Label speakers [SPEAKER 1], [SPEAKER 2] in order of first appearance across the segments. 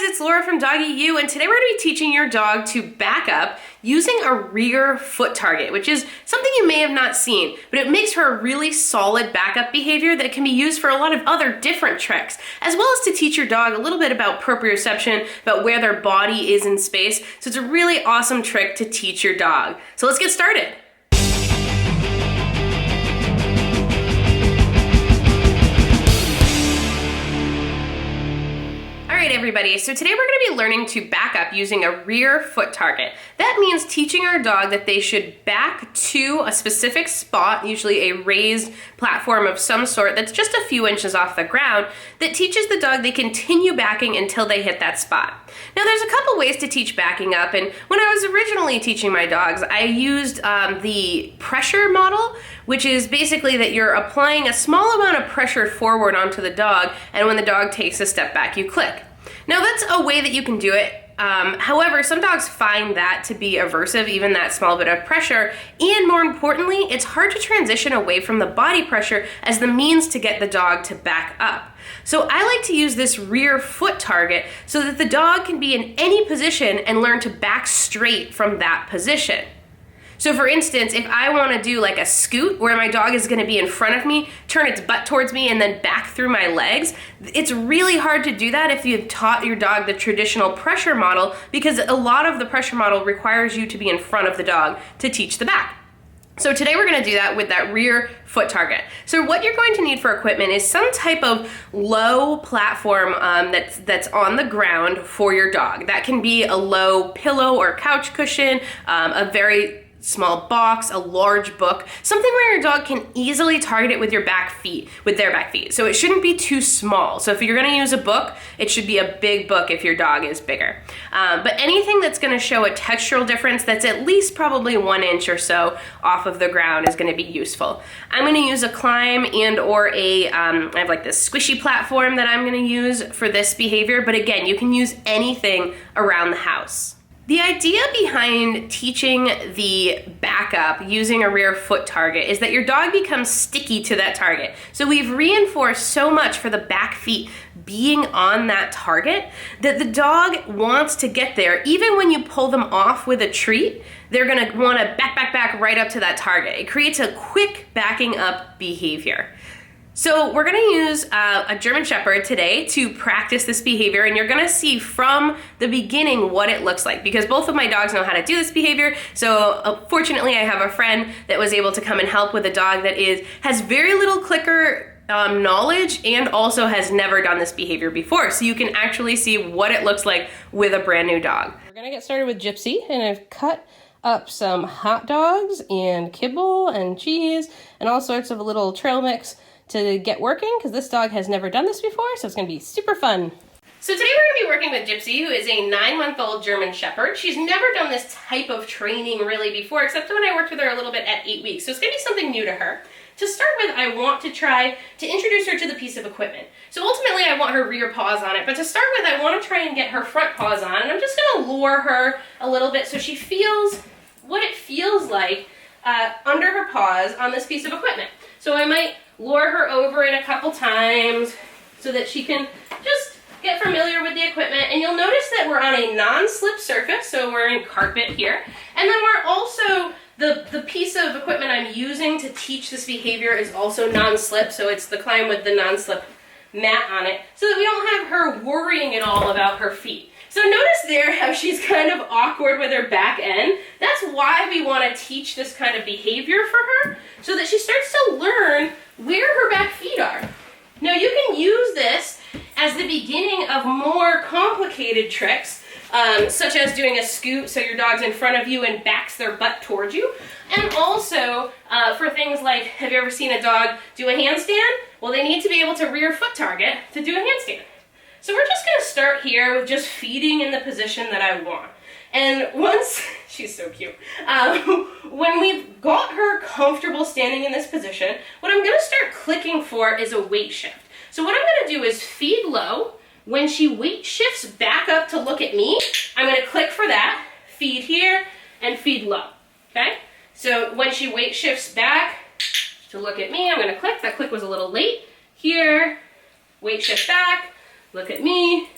[SPEAKER 1] it's Laura from Doggy U, and today we're going to be teaching your dog to back up using a rear foot target, which is something you may have not seen, but it makes for a really solid backup behavior that can be used for a lot of other different tricks, as well as to teach your dog a little bit about proprioception, about where their body is in space. So it's a really awesome trick to teach your dog. So let's get started. Alright everybody, so today we're going to be learning to back up using a rear foot target. That means teaching our dog that they should back to a specific spot, usually a raised platform of some sort that's just a few inches off the ground, that teaches the dog they continue backing until they hit that spot. Now there's a couple ways to teach backing up, and when I was originally teaching my dogs, I used the pressure model, which is basically that you're applying a small amount of pressure forward onto the dog, and when the dog takes a step back, you click. Now that's a way that you can do it. However, some dogs find that to be aversive, even that small bit of pressure, and more importantly, it's hard to transition away from the body pressure as the means to get the dog to back up. So I like to use this rear foot target so that the dog can be in any position and learn to back straight from that position. So for instance, if I want to do like a scoot where my dog is going to be in front of me, turn its butt towards me, and then back through my legs, it's really hard to do that if you've taught your dog the traditional pressure model, because a lot of the pressure model requires you to be in front of the dog to teach the back. So today we're going to do that with that rear foot target. So what you're going to need for equipment is some type of low platform that's on the ground for your dog. That can be a low pillow or couch cushion, a very small box, a large book, something where your dog can easily target it with their back feet. So it shouldn't be too small. So if you're gonna use a book, it should be a big book if your dog is bigger. But anything that's gonna show a textural difference that's at least probably 1 inch or so off of the ground is gonna be useful. I'm gonna use a climb and or I have like this squishy platform that I'm gonna use for this behavior, but again, you can use anything around the house. The idea behind teaching the backup using a rear foot target is that your dog becomes sticky to that target. So we've reinforced so much for the back feet being on that target that the dog wants to get there. Even when you pull them off with a treat, they're gonna wanna back right up to that target. It creates a quick backing up behavior. So we're gonna use a German Shepherd today to practice this behavior, and you're gonna see from the beginning what it looks like, because both of my dogs know how to do this behavior. So fortunately I have a friend that was able to come and help with a dog that has very little clicker knowledge and also has never done this behavior before. So you can actually see what it looks like with a brand new dog. We're gonna get started with Gypsy, and I've cut up some hot dogs and kibble and cheese and all sorts of little trail mix to get working, because this dog has never done this before, so it's going to be super fun. So today we're going to be working with Gypsy, who is a 9-month-old German Shepherd. She's never done this type of training really before, except when I worked with her a little bit at 8 weeks, so it's going to be something new to her. To start with, I want to try to introduce her to the piece of equipment. So ultimately I want her rear paws on it, but to start with I want to try and get her front paws on, and I'm just going to lure her a little bit so she feels what it feels like under her paws on this piece of equipment. So I might lure her over it a couple times so that she can just get familiar with the equipment. And you'll notice that we're on a non-slip surface, so we're in carpet here. And then we're also, the piece of equipment I'm using to teach this behavior is also non-slip, so it's the climb with the non-slip mat on it, so that we don't have her worrying at all about her feet. So notice there how she's kind of awkward with her back end. That's why we want to teach this kind of behavior for her, so that she starts to learn where her back feet are. Now you can use this as the beginning of more complicated tricks, such as doing a scoot so your dog's in front of you and backs their butt towards you. And also for things like, have you ever seen a dog do a handstand? Well, they need to be able to rear foot target to do a handstand. So we're just going to start here with just feeding in the position that I want. And once, she's so cute, when we've got her comfortable standing in this position, what I'm going to start clicking for is a weight shift. So what I'm going to do is feed low. When she weight shifts back up to look at me, I'm going to click for that, feed here, and feed low, okay? So when she weight shifts back to look at me, I'm going to click. That click was a little late. Here, weight shift back, look at me,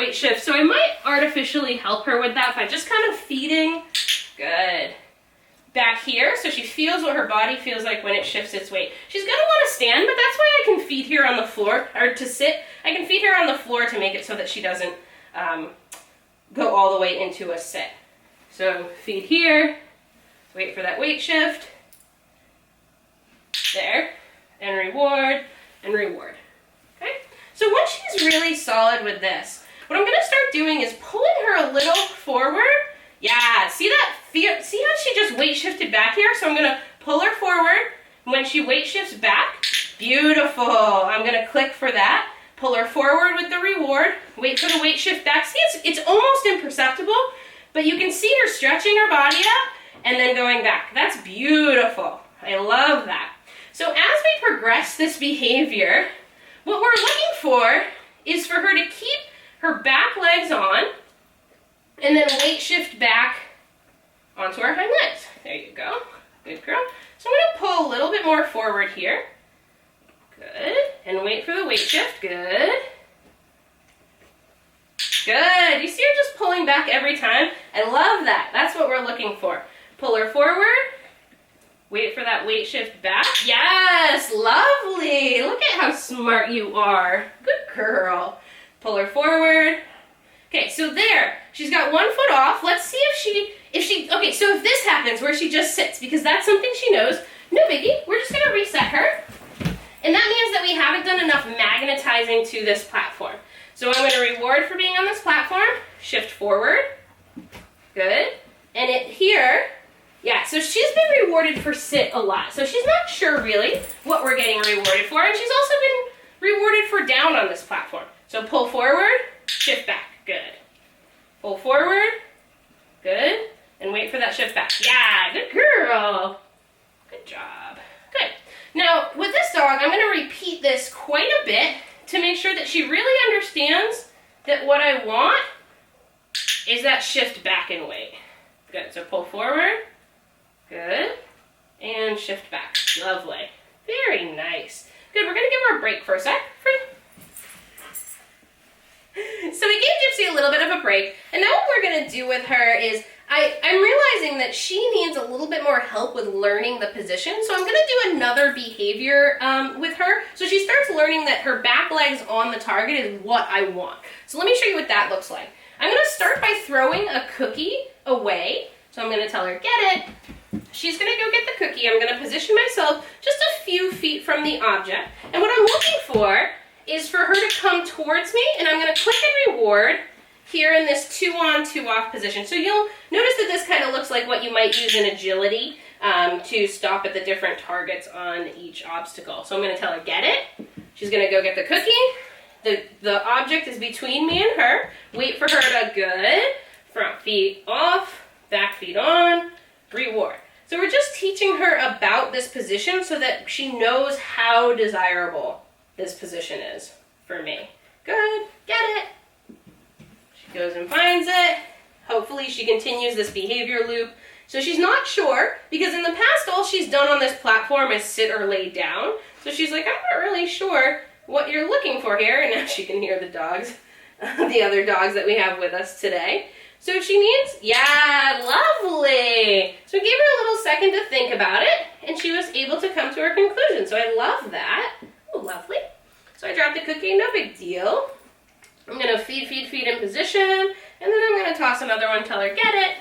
[SPEAKER 1] weight shift, so I might artificially help her with that by just kind of feeding. Good. Back here, so she feels what her body feels like when it shifts its weight. She's gonna want to stand, but that's why I can feed here on the floor, or to sit. I can feed her on the floor to make it so that she doesn't go all the way into a sit. So feed here, wait for that weight shift. There, and reward, and reward. Okay? So once she's really solid with this, what I'm gonna start doing is pulling her a little forward. Yeah, see that? See how she just weight shifted back here? So I'm gonna pull her forward. When she weight shifts back, beautiful. I'm gonna click for that. Pull her forward with the reward. Wait for the weight shift back. See, it's almost imperceptible, but you can see her stretching her body up and then going back. That's beautiful. I love that. So as we progress this behavior, what we're looking for is for her to keep her back legs on and then weight shift back onto our hind legs. There you go. Good girl. So I'm going to pull a little bit more forward here. Good. And wait for the weight shift. Good. Good. You see her just pulling back every time? I love that. That's what we're looking for. Pull her forward. Wait for that weight shift back. Yes, lovely. Look at how smart you are. Good girl. Pull her forward. Okay, so there. She's got 1 foot off. Let's see if she, okay, so if this happens where she just sits, because that's something she knows, no biggie, we're just gonna reset her. And that means that we haven't done enough magnetizing to this platform. So I'm gonna reward for being on this platform, shift forward. Good. And it here, yeah, so she's been rewarded for sit a lot. So she's not sure really what we're getting rewarded for, and she's also been rewarded for down on this platform. So pull forward, shift back, good. Pull forward, good, and wait for that shift back. Yeah, good girl. Good job. Good. Now, with this dog, I'm gonna repeat this quite a bit to make sure that she really understands that what I want is that shift back in weight. Good, so pull forward. Good. And shift back. Lovely. Very nice. Good, we're going to give her a break for a sec. Free. So we gave Gypsy a little bit of a break, and now what we're going to do with her is, I'm realizing that she needs a little bit more help with learning the position, so I'm going to do another behavior with her. So she starts learning that her back legs on the target is what I want. So let me show you what that looks like. I'm going to start by throwing a cookie away. So I'm going to tell her, get it. She's going to go get the cookie. I'm going to position myself just a few feet from the object. And what I'm looking for is for her to come towards me, and I'm going to click and reward here in this 2 on, 2 off position. So you'll notice that this kind of looks like what you might use in agility to stop at the different targets on each obstacle. So I'm going to tell her, get it. She's going to go get the cookie. The object is between me and her. Wait for her to, good. Front feet off, back feet on, reward. So we're just teaching her about this position so that she knows how desirable this position is for me. Good, get it. She goes and finds it. Hopefully she continues this behavior loop. So she's not sure, because in the past all she's done on this platform is sit or lay down. So she's like, I'm not really sure what you're looking for here. And now she can hear the dogs, the other dogs that we have with us today. So she needs, yeah, lovely. So we gave her a little second to think about it, and she was able to come to her conclusion. So I love that. Oh, lovely. So I dropped the cookie, no big deal. I'm going to feed in position, and then I'm going to toss another one, tell her, get it.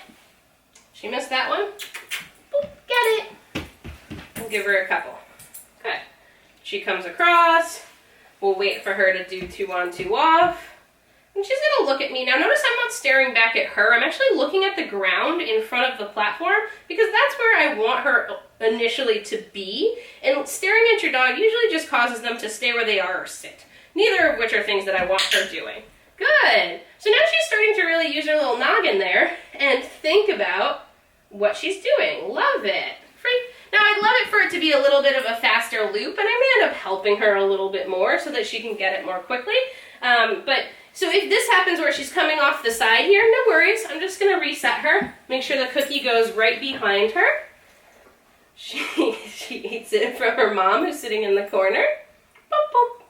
[SPEAKER 1] She missed that one. Boop, get it. We'll give her a couple. Okay. She comes across. We'll wait for her to do 2 on, 2 off. And she's going to look at me. Now notice I'm not staring back at her. I'm actually looking at the ground in front of the platform, because that's where I want her initially to be. And staring at your dog usually just causes them to stay where they are or sit. Neither of which are things that I want her doing. Good. So now she's starting to really use her little noggin there and think about what she's doing. Love it. Free. Now I'd love it for it to be a little bit of a faster loop, and I may end up helping her a little bit more so that she can get it more quickly. So if this happens where she's coming off the side here, no worries. I'm just going to reset her. Make sure the cookie goes right behind her. She eats it from her mom, who's sitting in the corner. Boop, boop.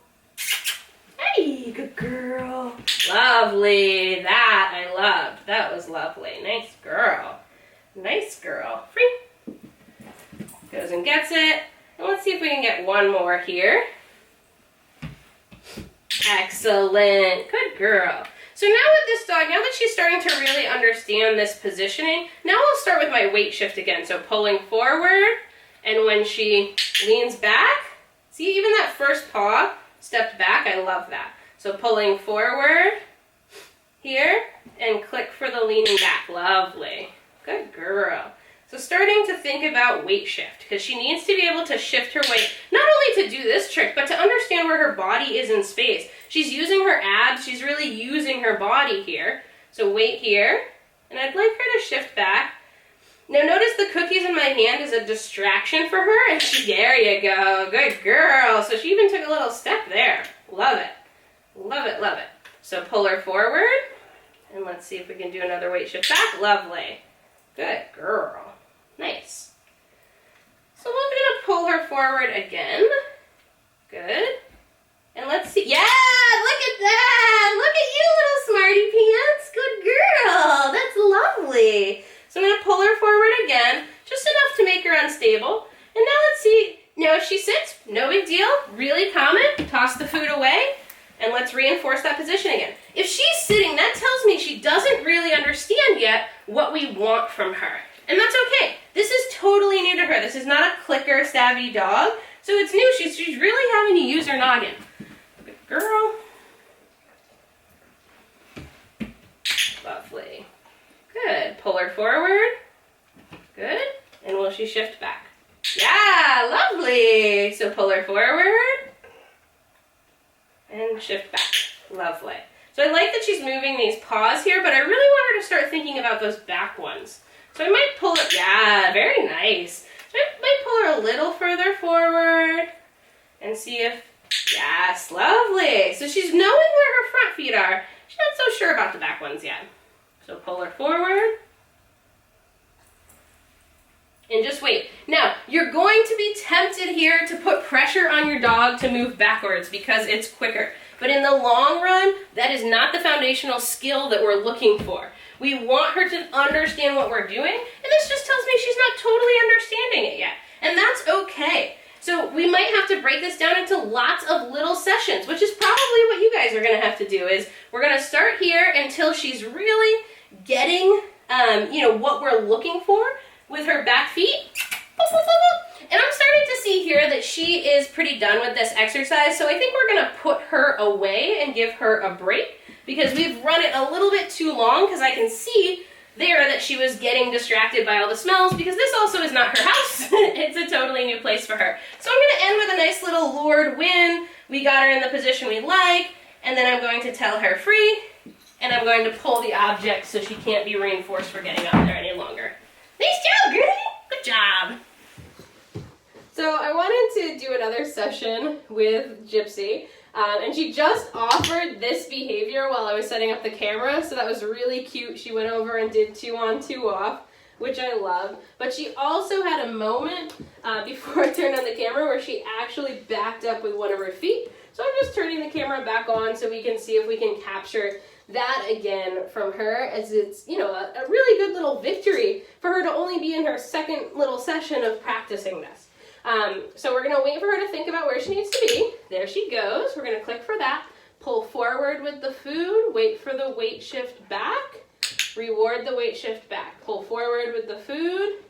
[SPEAKER 1] Hey! Lovely, good girl. Lovely, that I loved. That was lovely. Nice girl. Nice girl. Free. Goes and gets it. And let's see if we can get one more here. Excellent. Good girl. So now with this dog, now that she's starting to really understand this positioning, now I'll start with my weight shift again. So pulling forward, and when she leans back, see even that first paw stepped back, I love that. So pulling forward here, and click for the leaning back. Lovely. Good girl. So starting to think about weight shift, because she needs to be able to shift her weight, not only to do this trick, but to understand where her body is in space. She's using her abs, she's really using her body here. So weight here, and I'd like her to shift back. Now notice the cookies in my hand is a distraction for her, and there you go, good girl. So she even took a little step there. Love it, love it, love it. So pull her forward, and let's see if we can do another weight shift back. Lovely, good girl. Nice. So we're going to pull her forward again. Good. And let's see. Yeah, look at that. Look at you, little smarty pants. Good girl. That's lovely. So I'm going to pull her forward again, just enough to make her unstable. And now let's see. Now if she sits, no big deal. Really calm it. Toss the food away. And let's reinforce that position again. If she's sitting, that tells me she doesn't really understand yet what we want from her. And that's okay. This is totally new to her. This is not a clicker savvy dog. So it's new. She's really having to use her noggin. Good girl. Lovely. Good. Pull her forward. Good. And will she shift back? Yeah, lovely. So pull her forward. And shift back. Lovely. So I like that she's moving these paws here, but I really want her to start thinking about those back ones. So I might pull it, yeah, very nice. So I might pull her a little further forward and see if, yes, lovely. So she's knowing where her front feet are. She's not so sure about the back ones yet. So pull her forward. And just wait. Now, you're going to be tempted here to put pressure on your dog to move backwards because it's quicker. But in the long run, that is not the foundational skill that we're looking for. We want her to understand what we're doing, and this just tells me she's not totally understanding it yet. And that's okay. So we might have to break this down into lots of little sessions, which is probably what you guys are going to have to do. Is we're going to start here until she's really getting, what we're looking for with her back feet. And I'm starting to see here that she is pretty done with this exercise, so I think we're going to put her away and give her a break, because we've run it a little bit too long, because I can see there that she was getting distracted by all the smells, because this also is not her house. It's a totally new place for her. So I'm going to end with a nice little lured win. We got her in the position we like, and then I'm going to tell her free, and I'm going to pull the object so she can't be reinforced for getting up there any longer. Nice job, girlie! Good job! So I wanted to do another session with Gypsy, and she just offered this behavior while I was setting up the camera, so that was really cute. She went over and did 2 on 2 off, which I love. But she also had a moment before I turned on the camera where she actually backed up with one of her feet. So I'm just turning the camera back on so we can see if we can capture that again from her, as it's, a really good little victory for her to only be in her second little session of practicing this. So we're going to wait for her to think about where she needs to be. There she goes. We're going to click for that. Pull forward with the food. Wait for the weight shift back. Reward the weight shift back. Pull forward with the food.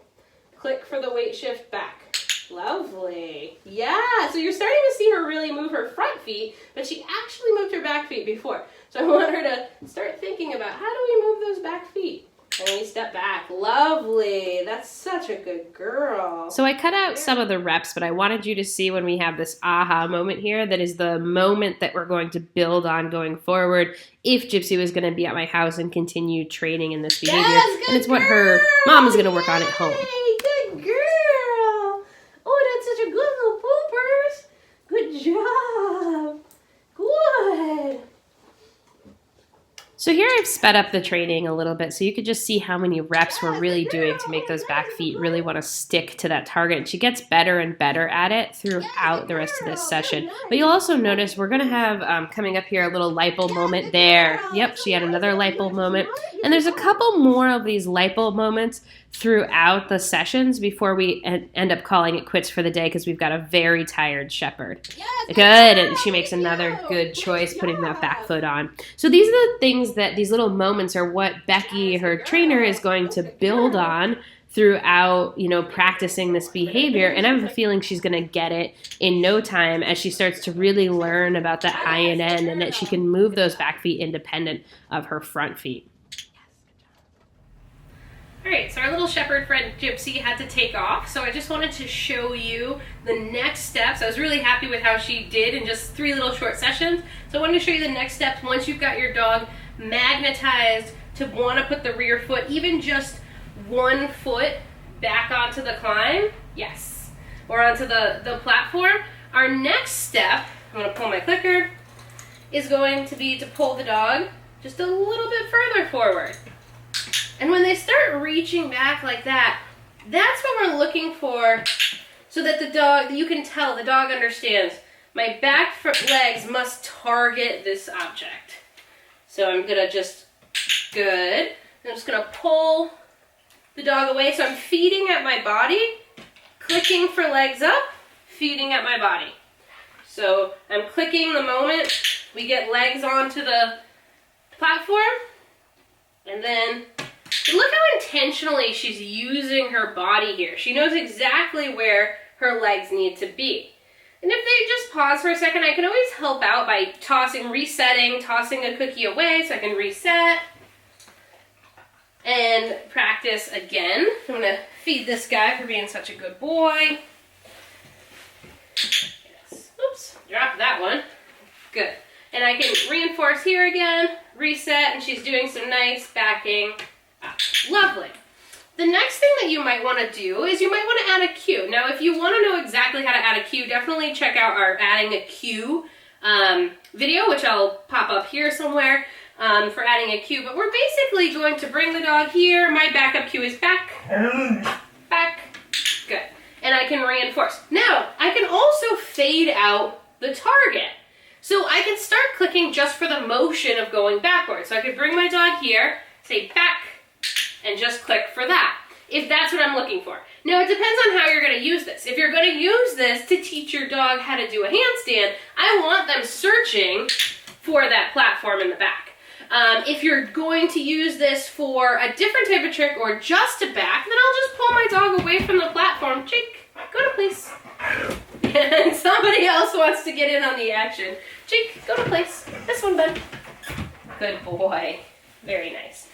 [SPEAKER 1] Click for the weight shift back. Lovely. Yeah, so you're starting to see her really move her front feet, but she actually moved her back feet before. So I want her to start thinking about, how do we move those back feet? And we step back. Lovely. That's such a good girl.
[SPEAKER 2] So I cut out some of the reps, but I wanted you to see when we have this aha moment here, that is the moment that we're going to build on going forward if Gypsy was going to be at my house and continue training in this behavior.
[SPEAKER 1] Yes,
[SPEAKER 2] and it's what her mom is going to work on at home.
[SPEAKER 1] Good girl. Oh, that's such a good little poopers. Good job. Good.
[SPEAKER 2] So here I've sped up the training a little bit so you could just see how many reps we're really doing to make those back feet really want to stick to that target. And she gets better and better at it throughout the rest of this session. But you'll also notice we're going to have coming up here a little lipo moment there. Yep, she had another lipo moment. And there's a couple more of these lipo moments throughout the sessions before we end up calling it quits for the day because we've got a very tired shepherd. Good, and she makes another good choice putting that back foot on. So these are the things that these little moments are what Becky, her trainer, is going to build on throughout, practicing this behavior. And I have a feeling she's going to get it in no time as she starts to really learn about that high and end and that she can move those back feet independent of her front feet.
[SPEAKER 1] All right, so our little shepherd friend Gypsy had to take off, so I just wanted to show you the next steps. I was really happy with how she did in just 3 little short sessions. So I wanted to show you the next steps once you've got your dog magnetized to want to put the rear foot, even just 1 foot back onto the climb, yes, or onto the platform. Our next step, I'm going to pull my clicker, is going to be to pull the dog just a little bit further forward. And when they start reaching back like that, that's what we're looking for so that the dog, you can tell the dog understands my back legs must target this object. So I'm gonna good. I'm just gonna pull the dog away. So I'm feeding at my body, clicking for legs up, feeding at my body. So I'm clicking the moment we get legs onto the platform, and then look how intentionally she's using her body here. She knows exactly where her legs need to be. And if they just pause for a second, I can always help out by resetting, tossing a cookie away so I can reset and practice again. I'm going to feed this guy for being such a good boy. Yes. Oops, dropped that one. Good. And I can reinforce here again, reset, and she's doing some nice backing. Lovely. The next thing that you might want to do is you might want to add a cue. Now, if you want to know exactly how to add a cue, definitely check out our adding a cue video, which I'll pop up here somewhere for adding a cue. But we're basically going to bring the dog here. My backup cue is back, back, good. And I can reinforce. Now, I can also fade out the target. So I can start clicking just for the motion of going backwards. So I could bring my dog here, say back, and just click for that, if that's what I'm looking for. Now, it depends on how you're going to use this. If you're going to use this to teach your dog how to do a handstand, I want them searching for that platform in the back. If you're going to use this for a different type of trick or just to back, then I'll just pull my dog away from the platform. Jake, go to place. And somebody else wants to get in on the action. Jake, go to place. This one, bud. Good boy. Very nice.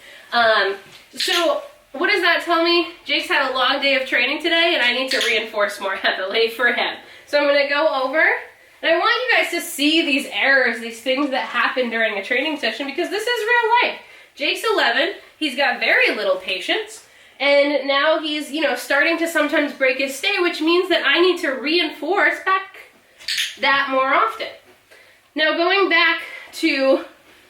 [SPEAKER 1] So what does that tell me? Jake's had a long day of training today and I need to reinforce more heavily for him. So I'm going to go over and I want you guys to see these errors, these things that happen during a training session because this is real life. Jake's 11, he's got very little patience and now he's, starting to sometimes break his stay, which means that I need to reinforce back that more often. Now going back to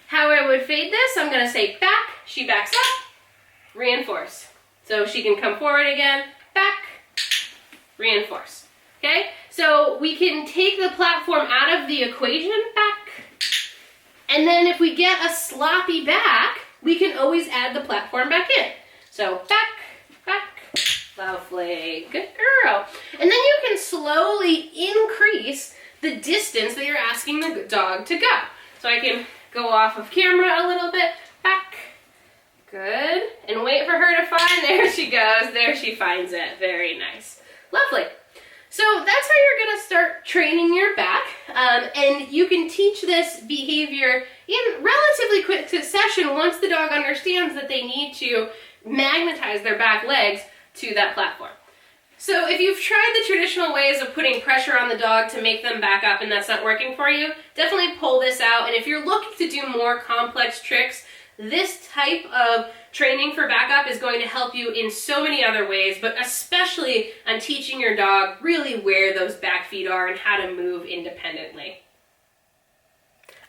[SPEAKER 1] how I would fade this, I'm going to say back, she backs up, reinforce. So she can come forward again, back, reinforce. Okay? So we can take the platform out of the equation, back, and then if we get a sloppy back, we can always add the platform back in. So back, back, lovely, good girl. And then you can slowly increase the distance that you're asking the dog to go. So I can go off of camera a little bit, back, good, and wait for her to find, there she goes, there she finds it, very nice, lovely. So that's how you're going to start training your back, and you can teach this behavior in relatively quick succession once the dog understands that they need to magnetize their back legs to that platform. So if you've tried the traditional ways of putting pressure on the dog to make them back up and that's not working for you, definitely pull this out. And if you're looking to do more complex tricks, this type of training for backup is going to help you in so many other ways, but especially on teaching your dog really where those back feet are and how to move independently.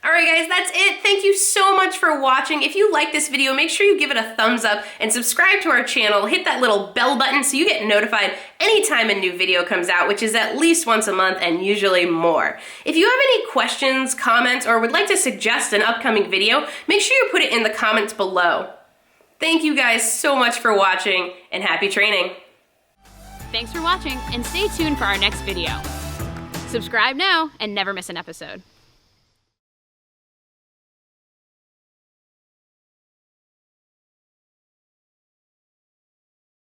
[SPEAKER 1] All Alright guys, that's it. Thank you so much for watching. If you like this video, make sure you give it a thumbs up and subscribe to our channel. Hit that little bell button so you get notified anytime a new video comes out, which is at least once a month and usually more. If you have any questions, comments, or would like to suggest an upcoming video, make sure you put it in the comments below. Thank you guys so much for watching, and happy training.
[SPEAKER 3] Thanks for watching, and stay tuned for our next video. Subscribe now and never miss an episode.